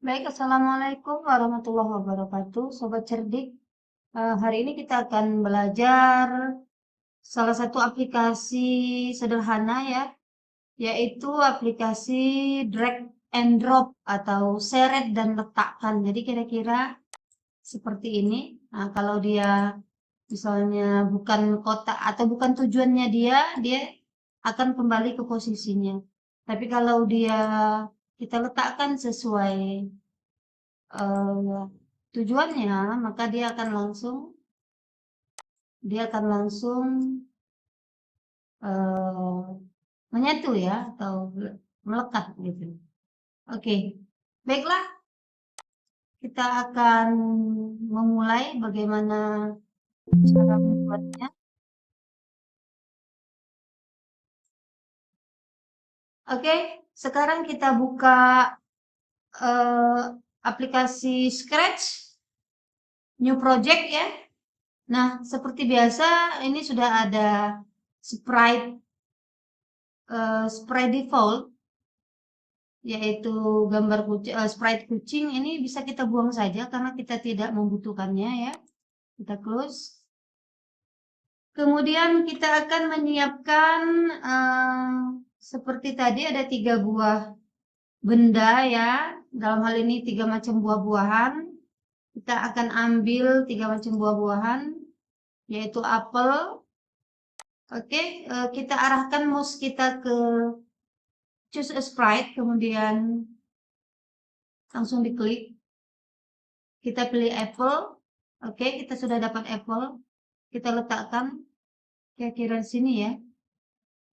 Baik, Assalamualaikum warahmatullahi wabarakatuh, Sobat Cerdik. Hari ini kita akan belajar salah satu aplikasi sederhana ya, yaitu aplikasi drag and drop atau seret dan letakkan. Jadi kira-kira seperti ini. Nah, kalau dia misalnya bukan kotak atau bukan tujuannya dia akan kembali ke posisinya. Tapi kalau dia kita letakkan sesuai eh, tujuannya, maka dia akan langsung eh, menyatu ya atau melekat gitu. Oke, baiklah kita akan memulai bagaimana cara membuatnya. Oke, sekarang kita buka eh, aplikasi Scratch, New Project ya. Nah, seperti biasa ini sudah ada sprite sprite default, yaitu gambar kucing, sprite kucing. Ini bisa kita buang saja karena kita tidak membutuhkannya ya. Kita close. Kemudian kita akan menyiapkan seperti tadi ada 3 buah benda ya. Dalam hal ini 3 macam buah-buahan. Kita akan ambil 3 macam buah-buahan, yaitu apel. Oke, kita arahkan mouse kita ke choose a sprite, kemudian langsung diklik. Kita pilih apple. Oke, kita sudah dapat apple. Kita letakkan kira-kira di sini ya.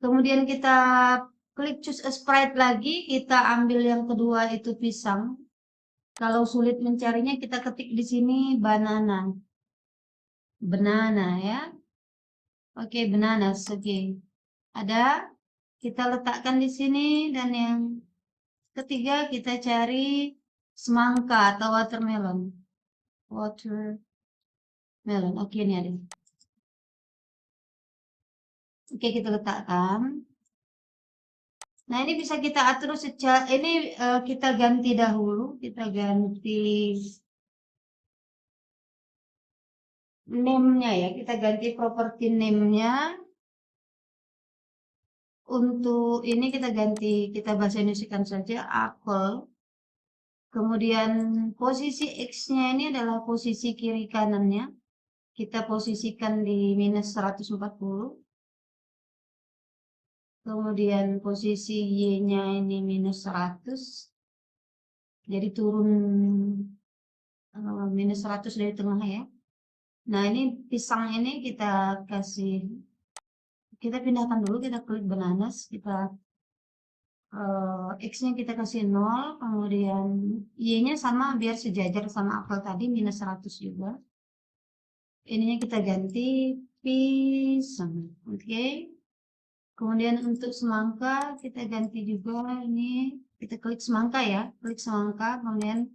Kemudian kita klik choose a sprite lagi. Kita ambil yang kedua itu pisang. Kalau sulit mencarinya, kita ketik di sini banana. Banana ya. Oke, bananas. Oke. Ada. Kita letakkan di sini. Dan yang ketiga kita cari semangka atau watermelon. Watermelon. Oke, ini ada. Oke, kita letakkan. Nah, ini bisa kita atur secara ini kita ganti dahulu, kita ganti name-nya ya, kita ganti properti name-nya. Untuk ini kita ganti, kita bahasa Indonesiakan saja apple. Kemudian posisi X-nya ini adalah posisi kiri kanannya. Kita posisikan di minus 140. Kemudian posisi Y-nya ini minus 100. Jadi turun minus 100 dari tengah ya. Nah, ini pisang ini kita pindahkan dulu, kita klik bananas, kita X-nya kita kasih 0, kemudian Y-nya sama biar sejajar sama apel tadi, minus 100 juga. Ininya kita ganti pisang, oke. Kemudian untuk semangka kita ganti juga ini, kita klik semangka ya, klik semangka, kemudian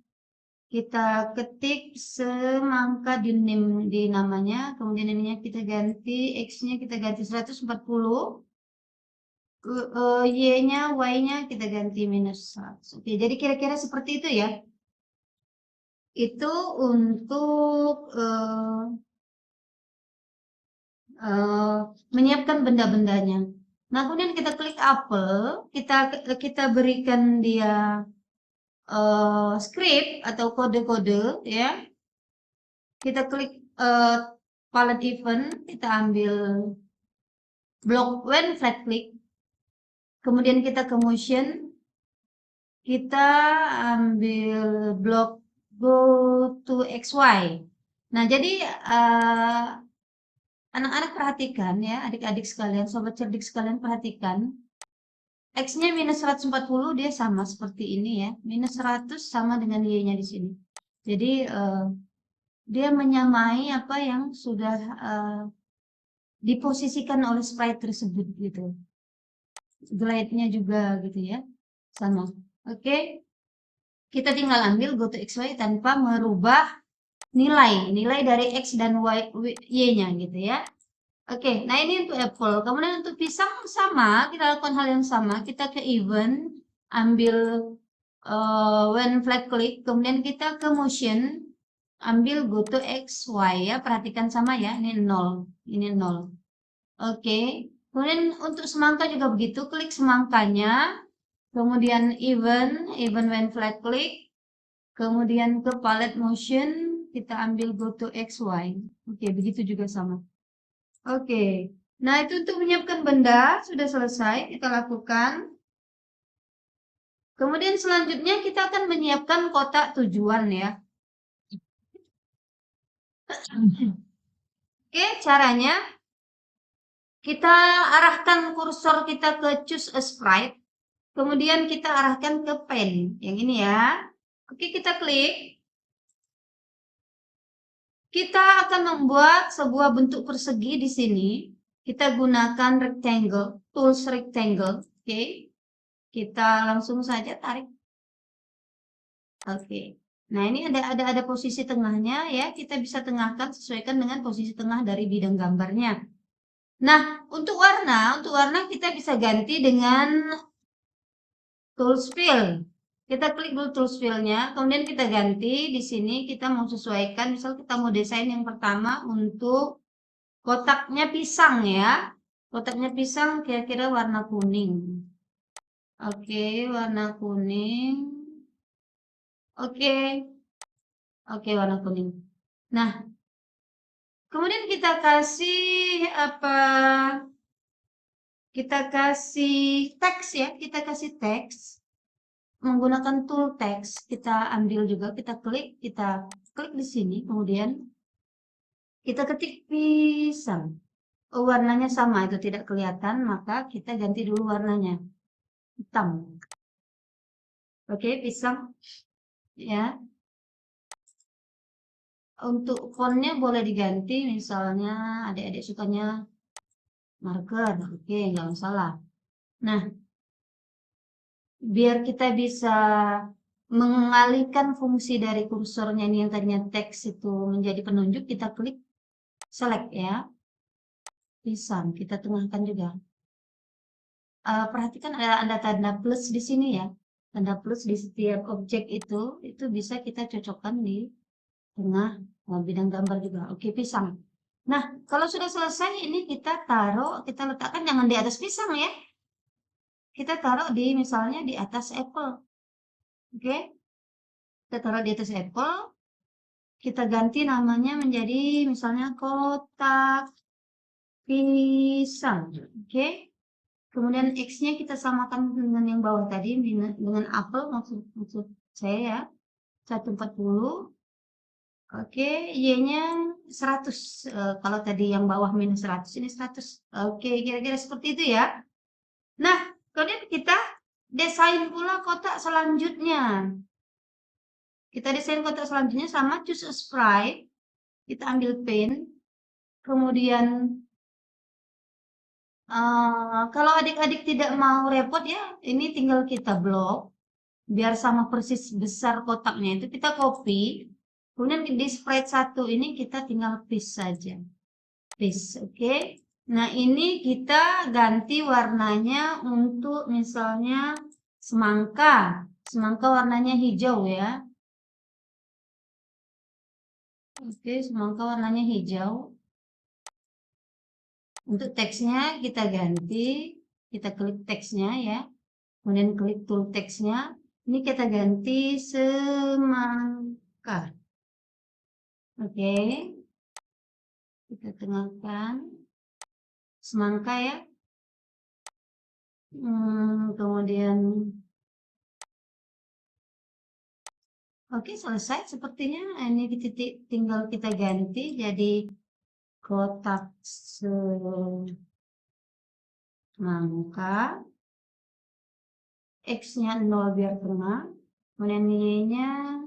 kita ketik semangka di namanya, kemudian ininya kita ganti, X-nya kita ganti 140, Y-nya kita ganti minus 100. Oke, jadi kira-kira seperti itu ya. Itu untuk menyiapkan benda-bendanya. Nah, kemudian kita klik apel, kita berikan dia script atau kode-kode ya. Kita klik palette event, kita ambil block when flat click, kemudian kita ke motion, kita ambil blok go to XY. Nah, jadi anak-anak perhatikan ya, adik-adik sekalian, sobat cerdik sekalian perhatikan. X-nya minus 140 dia sama seperti ini ya. Minus 100 sama dengan Y-nya di sini. Jadi dia menyamai apa yang sudah diposisikan oleh sprite tersebut gitu. Glide-nya juga gitu ya. Sama. Oke. Kita tinggal ambil go to XY tanpa merubah nilai dari X dan Y-nya gitu ya. Oke, nah ini untuk apple. Kemudian untuk pisang sama, kita lakukan hal yang sama. Kita ke event, ambil when flat click, kemudian kita ke motion, ambil go to X, Y ya, perhatikan sama ya, ini 0, ini 0. Oke, kemudian untuk semangka juga begitu, klik semangkanya, kemudian even when flat click, kemudian ke palette motion, kita ambil go to X, Y. Oke, begitu juga sama. Oke, nah itu untuk menyiapkan benda, sudah selesai, kita lakukan. Kemudian selanjutnya kita akan menyiapkan kotak tujuan ya. Oke, caranya kita arahkan kursor kita ke choose a sprite, kemudian kita arahkan ke pen, yang ini ya. Oke, kita klik. Kita akan membuat sebuah bentuk persegi di sini. Kita gunakan rectangle, tools rectangle. Oke, kita langsung saja tarik. Oke. Nah, ini ada posisi tengahnya ya. Kita bisa tengahkan sesuaikan dengan posisi tengah dari bidang gambarnya. Nah, untuk warna kita bisa ganti dengan tools fill. Kita klik dulu tools fill-nya, kemudian kita ganti di sini kita mau sesuaikan, misal kita mau desain yang pertama untuk kotaknya pisang ya. Kotaknya pisang kira-kira warna kuning. Oke, warna kuning. Oke. Oke, warna kuning. Nah, kemudian kita kasih apa? Kita kasih teks ya, kita kasih teks. Menggunakan tool teks, kita ambil juga, kita klik di sini, kemudian kita ketik pisang. Oh, warnanya sama, itu tidak kelihatan, maka kita ganti dulu warnanya. Hitam. Oke, pisang. Ya. Untuk fontnya boleh diganti, misalnya adik-adik sukanya marker. Oke, nggak masalah. Nah, biar kita bisa mengalihkan fungsi dari kursornya ini yang tadinya teks itu menjadi penunjuk, kita klik select ya. Pisang, kita tengahkan juga. Perhatikan ada tanda plus di sini ya. Tanda plus di setiap objek itu bisa kita cocokkan di tengah bidang gambar juga. Oke, pisang. Nah, kalau sudah selesai ini kita taruh, kita letakkan jangan di atas pisang ya. Kita taruh di misalnya di atas apple. Oke. Kita taruh di atas apple. Kita ganti namanya menjadi misalnya kotak pisang. Oke. Kemudian X-nya kita samakan dengan yang bawah tadi, dengan apel maksud saya ya, 140. Oke, Y-nya 100. Kalau tadi yang bawah minus 100, ini 100. Oke, kira-kira seperti itu ya. Nah, kemudian kita desain pula kotak selanjutnya. Kita desain kotak selanjutnya sama choose a sprite. Kita ambil pen. Kemudian kalau adik-adik tidak mau repot ya, ini tinggal kita blok. Biar sama persis besar kotaknya itu kita copy. Kemudian di sprite 1 ini kita tinggal paste saja. Paste, oke. Nah, ini kita ganti warnanya untuk misalnya semangka. Semangka warnanya hijau ya. Oke, semangka warnanya hijau. Untuk teksnya kita ganti, kita klik teksnya ya. Kemudian klik tool teksnya. Ini kita ganti semangka. Oke. Kita tengahkan. Semangka ya. Kemudian. Oke, selesai sepertinya. Ini tinggal kita ganti jadi kotak semangka. X-nya 0 biar tengah. Kemudian Y-nya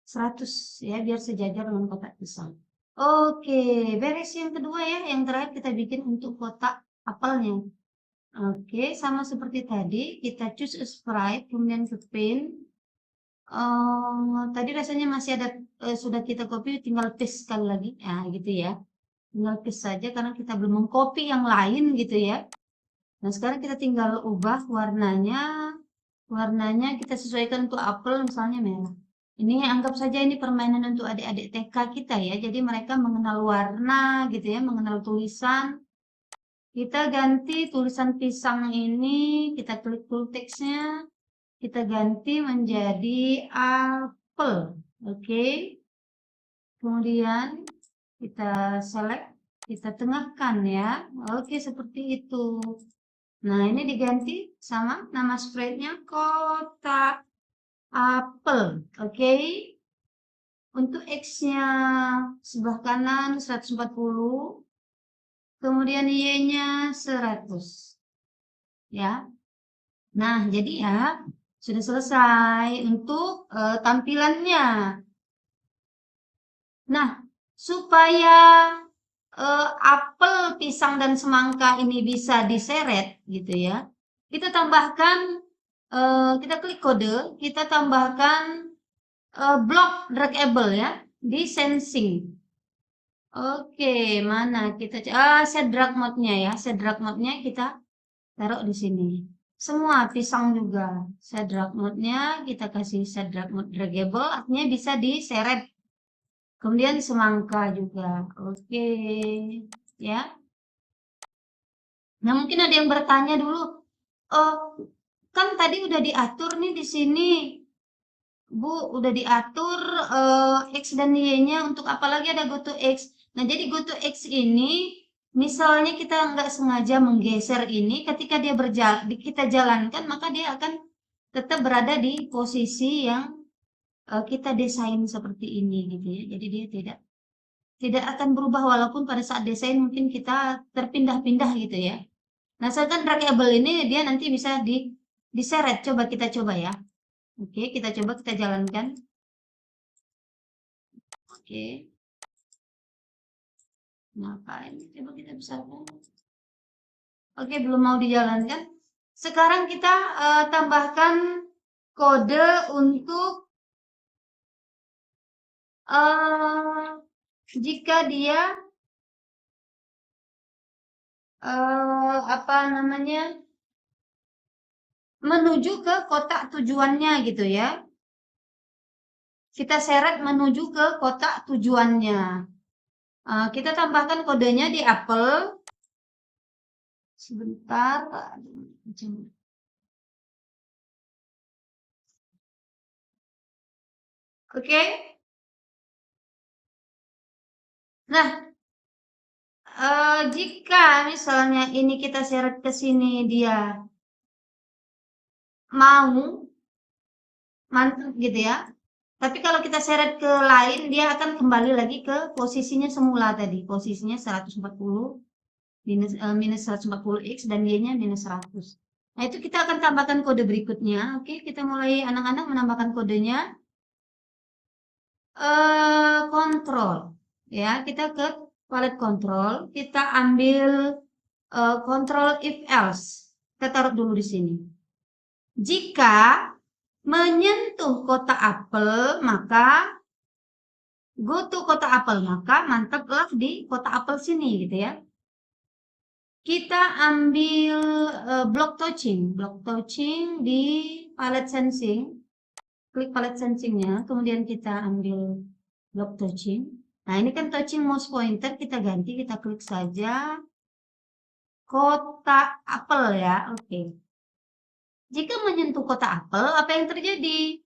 100 ya, biar sejajar dengan kotak pisang. Oke, beres yang kedua ya. Yang terakhir kita bikin untuk kotak apelnya. Oke, sama seperti tadi. Kita choose a sprite, kemudian ke pen. Tadi rasanya masih ada, sudah kita copy, tinggal paste sekali lagi. Nah, gitu ya. Tinggal paste saja karena kita belum mengcopy yang lain gitu ya. Nah, sekarang kita tinggal ubah warnanya Warnanya kita sesuaikan untuk apel misalnya merah. Ini anggap saja ini permainan untuk adik-adik TK kita ya. Jadi mereka mengenal warna gitu ya, mengenal tulisan. Kita ganti tulisan pisang ini, kita klik full teksnya, kita ganti menjadi apel. Oke. Kemudian kita select, kita tengahkan ya. Oke, seperti itu. Nah, ini diganti sama nama spreadnya kotak apel. Oke. Untuk X-nya sebelah kanan 140, kemudian Y-nya 100. Ya. Nah, jadi ya sudah selesai untuk tampilannya. Nah, supaya apel, pisang, dan semangka ini bisa diseret gitu ya. Kita tambahkan, kita klik kode, kita tambahkan blok draggable ya di sensing. Oke, mana kita set drag mode-nya ya. Set drag mode-nya kita taruh di sini. Semua pisang juga. Set drag mode-nya kita kasih set drag mode draggable, artinya bisa diseret. Kemudian semangka juga. Oke, ya. Nah, mungkin ada yang bertanya dulu, oh, kan tadi udah diatur nih di sini. Bu, udah diatur X dan Y-nya untuk apa lagi ada GoTo X. Nah, jadi GoTo X ini, misalnya kita nggak sengaja menggeser ini, ketika dia kita jalankan, maka dia akan tetap berada di posisi yang kita desain seperti ini gitu ya. Jadi dia tidak akan berubah walaupun pada saat desain mungkin kita terpindah-pindah gitu ya. Nah, sedangkan draggable ini dia nanti bisa diseret. Coba kita coba ya. Oke, kita coba kita jalankan. Oke. Ngapain? Coba kita besarkan. Oke, belum mau dijalankan. Sekarang kita tambahkan kode untuk jika dia apa namanya menuju ke kotak tujuannya gitu ya. Kita seret menuju ke kotak tujuannya. Kita tambahkan kodenya di apel. Sebentar. Oke. Nah, jika misalnya ini kita seret ke sini dia mau mantap gitu ya. Tapi kalau kita seret ke lain, dia akan kembali lagi ke posisinya semula tadi. Posisinya 140 minus 140 X dan Y-nya minus 100. Nah, itu kita akan tambahkan kode berikutnya. Oke, kita mulai anak-anak menambahkan kodenya. Kontrol. Ya, kita ke palet kontrol. Kita ambil kontrol if else. Kita taruh dulu di sini. Jika menyentuh kotak apel, maka go to kotak apel, maka mantaplah di kotak apel sini gitu ya. Kita ambil block touching di palette sensing, klik palette sensingnya, kemudian kita ambil block touching. Nah, ini kan touching mouse pointer, kita ganti, kita klik saja kotak apel ya. Oke. Jika menyentuh kotak apel, apa yang terjadi?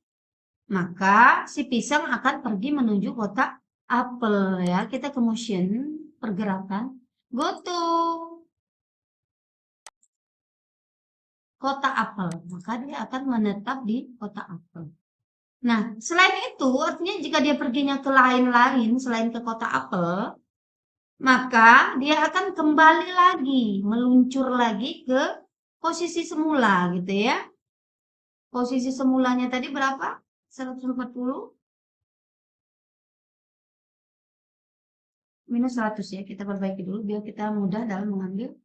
Maka si pisang akan pergi menuju kotak apel ya. Kita ke motion, pergerakan, go to kotak apel. Maka dia akan menetap di kotak apel. Nah, selain itu, artinya jika dia perginya ke lain-lain selain ke kotak apel, maka dia akan kembali lagi, meluncur lagi ke posisi semula gitu ya. Posisi semulanya tadi berapa? 140 minus 100 ya. Kita perbaiki dulu biar kita mudah dalam mengambil.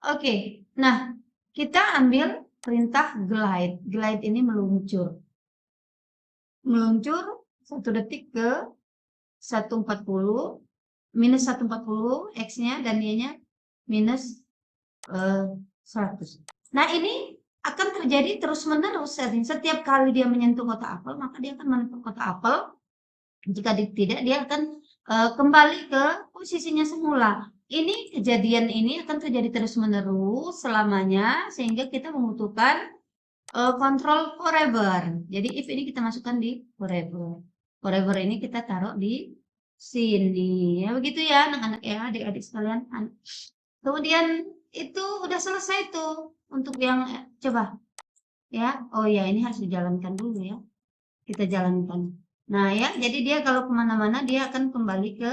Oke, nah kita ambil perintah glide. Glide ini meluncur. Meluncur 1 detik ke 140 minus 140 X-nya dan Y-nya minus 100. Nah, ini akan terjadi terus-menerus. Setiap kali dia menyentuh kotak apel, maka dia akan menentukan kotak apel. Jika tidak, dia akan kembali ke posisinya semula. Ini kejadian ini akan terjadi terus-menerus selamanya, sehingga kita membutuhkan kontrol forever. Jadi if ini kita masukkan di forever. Forever ini kita taruh di sini. Ya begitu ya anak-anak ya, adik-adik sekalian. Kemudian itu udah selesai tuh untuk yang coba ya. Oh ya, ini harus dijalankan dulu ya. Kita jalankan. Nah ya, jadi dia kalau kemana-mana dia akan kembali ke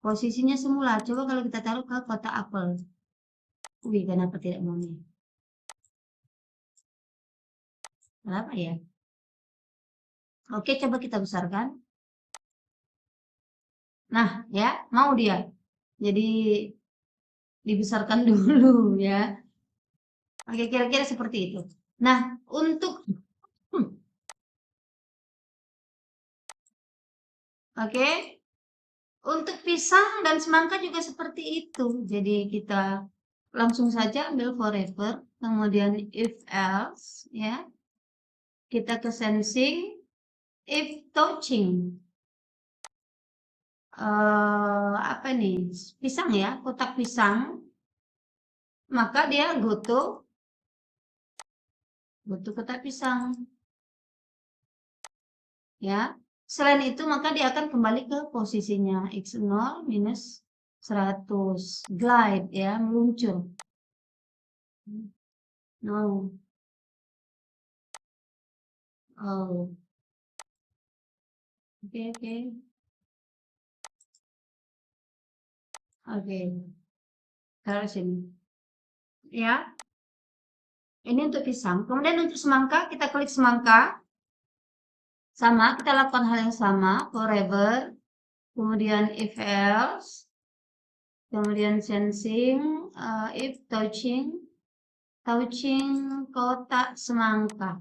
posisinya semula. Coba kalau kita taruh ke kotak apel. Wih, kenapa tidak mau nih? Kenapa ya? Oke, coba kita besarkan. Nah, ya, mau dia. Jadi dibesarkan dulu ya. Oke, kira-kira seperti itu. Nah, untuk oke, untuk pisang dan semangka juga seperti itu. Jadi kita langsung saja ambil forever, kemudian if else ya. Kita ke sensing, if touching. Apa nih? Pisang ya, kotak pisang. Maka dia go to kotak pisang. Ya. Selain itu maka dia akan kembali ke posisinya x0 minus 100. Glide ya, meluncur. No. Oh. Oke. Oke. Taruh sini. Ya. Ini untuk pisang. Kemudian untuk semangka, kita klik semangka. Sama, kita lakukan hal yang sama, forever. Kemudian if else. Kemudian sensing, if touching kotak semangka.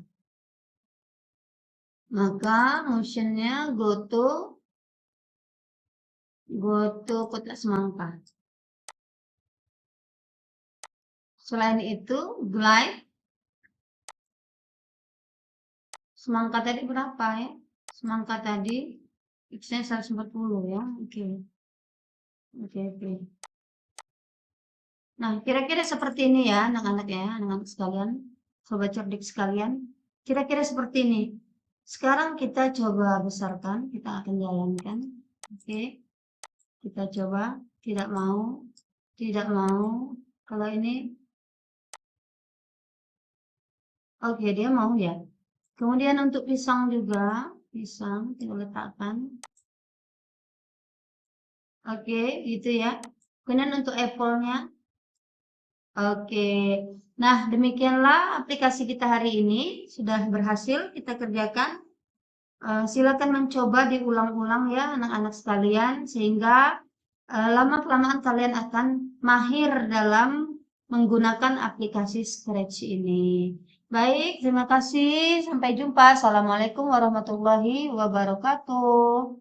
Maka motionnya go to kotak semangka. Selain itu, glide. Semangka tadi berapa ya? Semangka tadi x-nya 140 ya. Oke. Nah, kira-kira seperti ini ya, anak-anak ya, anak-anak sekalian, sobat cerdik sekalian. Kira-kira seperti ini. Sekarang kita coba besarkan, kita akan jalankan. Oke. Kita coba, tidak mau. Kalau ini, oke, dia mau ya. Kemudian untuk pisang juga, pisang kita letakkan. Oke, gitu ya. Kemudian untuk apple-nya. Oke. Nah, demikianlah aplikasi kita hari ini. Sudah berhasil kita kerjakan. Silakan mencoba diulang-ulang ya anak-anak sekalian. Sehingga lama-kelamaan kalian akan mahir dalam menggunakan aplikasi Scratch ini. Baik, terima kasih. Sampai jumpa. Assalamualaikum warahmatullahi wabarakatuh.